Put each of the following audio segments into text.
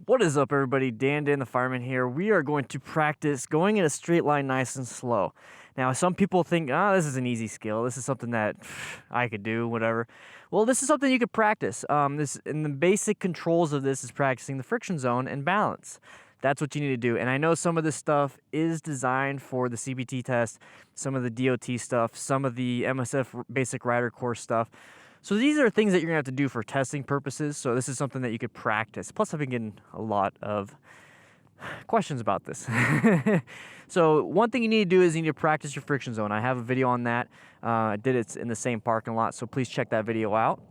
What is up, everybody? DanDanTheFireman here. We are going to practice going in a straight line nice and slow. Now, some people think, this is an easy skill. This is something that I could do, whatever. Well, this is something you could practice. And the basic controls of this is practicing the friction zone and balance. That's what you need to do. And I know some of this stuff is designed for the CBT test, some of the DOT stuff, some of the MSF basic rider course stuff. So these are things that you're gonna have to do for testing purposes. So this is something that you could practice. Plus, I've been getting a lot of questions about this. So one thing you need to do is you need to practice your friction zone. I have a video on that. I did it in the same parking lot, so please check that video out.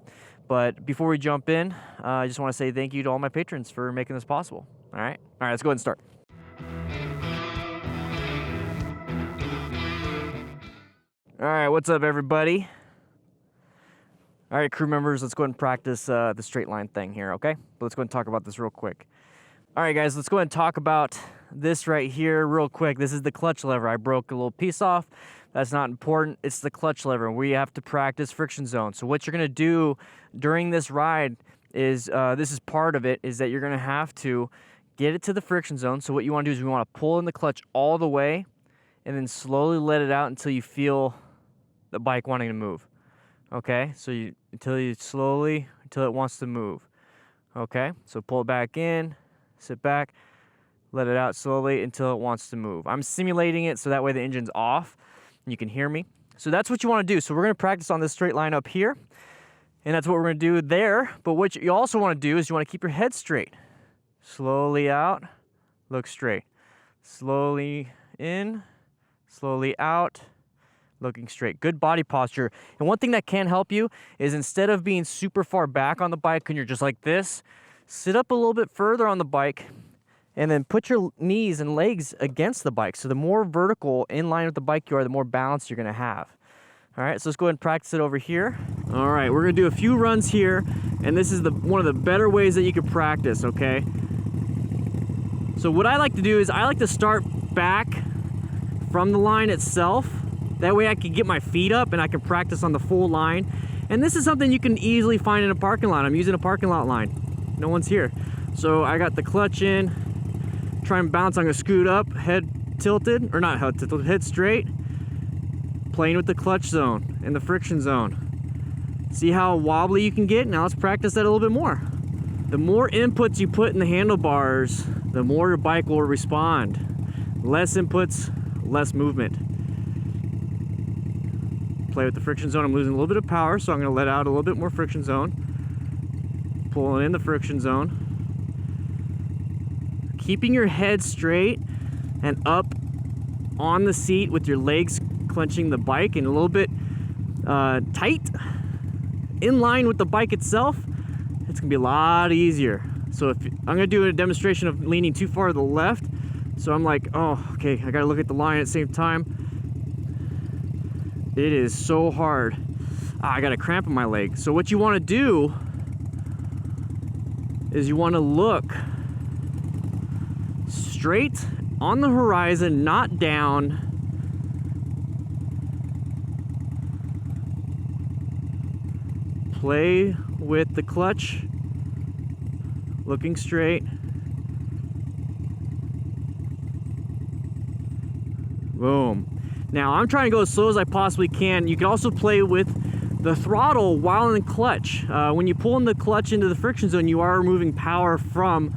But before we jump in, I just wanna say thank you to all my patrons for making this possible. All right, let's go ahead and start. All right, what's up, everybody? All right, crew members, let's go ahead and practice the straight line thing here, okay? But let's go ahead and talk about this real quick. All right, guys, let's go ahead and talk about this right here real quick. This is the clutch lever. I broke a little piece off. That's not important. It's the clutch lever. We have to practice friction zone. So what you're gonna do during this ride is, this is part of it, is that you're gonna have to get it to the friction zone. So what you wanna do is you wanna pull in the clutch all the way and then slowly let it out until you feel the bike wanting to move. Okay, so until it wants to move. Okay, so pull it back in, sit back, let it out slowly until it wants to move. I'm simulating it so that way the engine's off and you can hear me. So that's what you want to do. So we're going to practice on this straight line up here, and that's what we're going to do there. But what you also want to do is you want to keep your head straight. Slowly out, look straight. Slowly in, slowly out, looking straight. Good body posture. And one thing that can help you is instead of being super far back on the bike and you're just like this, sit up a little bit further on the bike and then put your knees and legs against the bike. So the more vertical in line with the bike you are, the more balance you're gonna have. All right, so let's go ahead and practice it over here. All right, we're gonna do a few runs here, and this is one of the better ways that you can practice, okay? So what I like to do is I like to start back from the line itself. That way I can get my feet up and I can practice on the full line. And this is something you can easily find in a parking lot. I'm using a parking lot line. No one's here. So I got the clutch in, try and bounce. I'm gonna scoot up, head tilted, or not head tilted, head straight. Playing with the clutch zone and the friction zone. See how wobbly you can get? Now let's practice that a little bit more. The more inputs you put in the handlebars, the more your bike will respond. Less inputs, less movement. Play with the friction zone. I'm losing a little bit of power, so I'm going to let out a little bit more friction zone. Pulling in the friction zone. Keeping your head straight and up on the seat with your legs clenching the bike and a little bit tight, in line with the bike itself, it's going to be a lot easier. So I'm going to do a demonstration of leaning too far to the left. So I'm like, oh, okay, I got to look at the line at the same time. It is so hard. I got a cramp in my leg. So what you want to do is you want to look straight on the horizon, not down. Play with the clutch, looking straight. Boom. Now I'm trying to go as slow as I possibly can. You can also play with the throttle while in the clutch. When you pull in the clutch into the friction zone, you are removing power from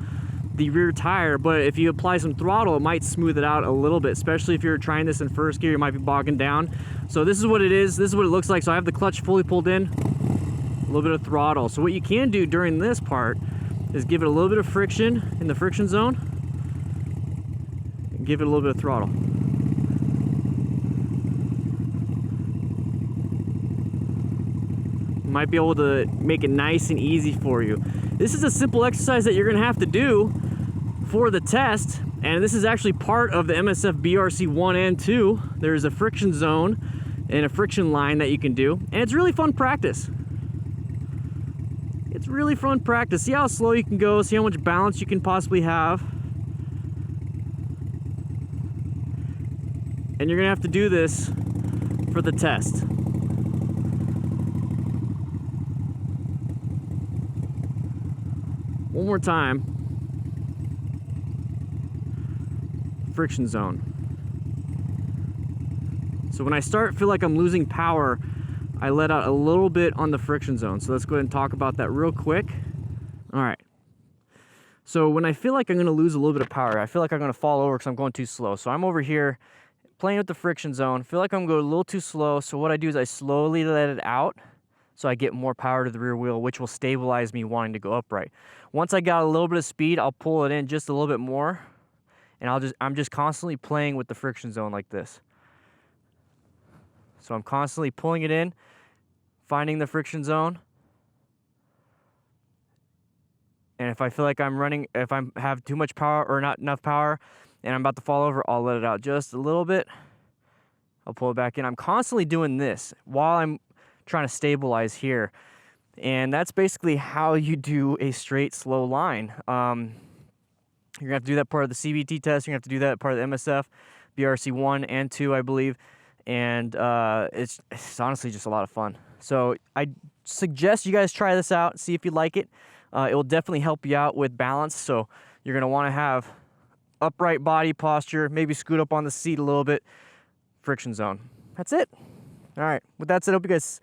the rear tire, but if you apply some throttle, it might smooth it out a little bit, especially if you're trying this in first gear, you might be bogging down. So this is what it is. This is what it looks like. So I have the clutch fully pulled in, a little bit of throttle. So what you can do during this part is give it a little bit of friction in the friction zone and give it a little bit of throttle. Might be able to make it nice and easy for you. This is a simple exercise that you're gonna have to do for the test, and this is actually part of the MSF BRC 1 and 2. There's a friction zone and a friction line that you can do, and it's really fun practice. It's really fun practice. See how slow you can go, see how much balance you can possibly have. And you're gonna have to do this for the test. One more time. friction zone. So when I feel like I'm losing power, I let out a little bit on the friction zone. So let's go ahead and talk about that real quick. All right. So when I feel like I'm going to lose a little bit of power, I feel like I'm going to fall over because I'm going too slow. So I'm over here playing with the friction zone, feel like I'm going a little too slow. So what I do is I slowly let it out so I get more power to the rear wheel, which will stabilize me wanting to go upright. Once I got a little bit of speed, I'll pull it in just a little bit more, and I'm just constantly playing with the friction zone like this. So I'm constantly pulling it in, finding the friction zone. And if I feel like if I have too much power or not enough power and I'm about to fall over, I'll let it out just a little bit. I'll pull it back in. I'm constantly doing this while I'm trying to stabilize here. And that's basically how you do a straight, slow line. You're going to have to do that part of the CBT test. You're going to have to do that part of the MSF, BRC 1 and 2, I believe. And it's honestly just a lot of fun. So I suggest you guys try this out, see if you like it. It will definitely help you out with balance. So you're going to want to have upright body posture, maybe scoot up on the seat a little bit, friction zone. That's it. All right. With that said, I hope you guys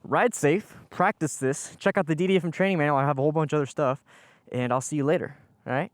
ride safe, practice this, check out the DDFM training manual. I have a whole bunch of other stuff, and I'll see you later. All right.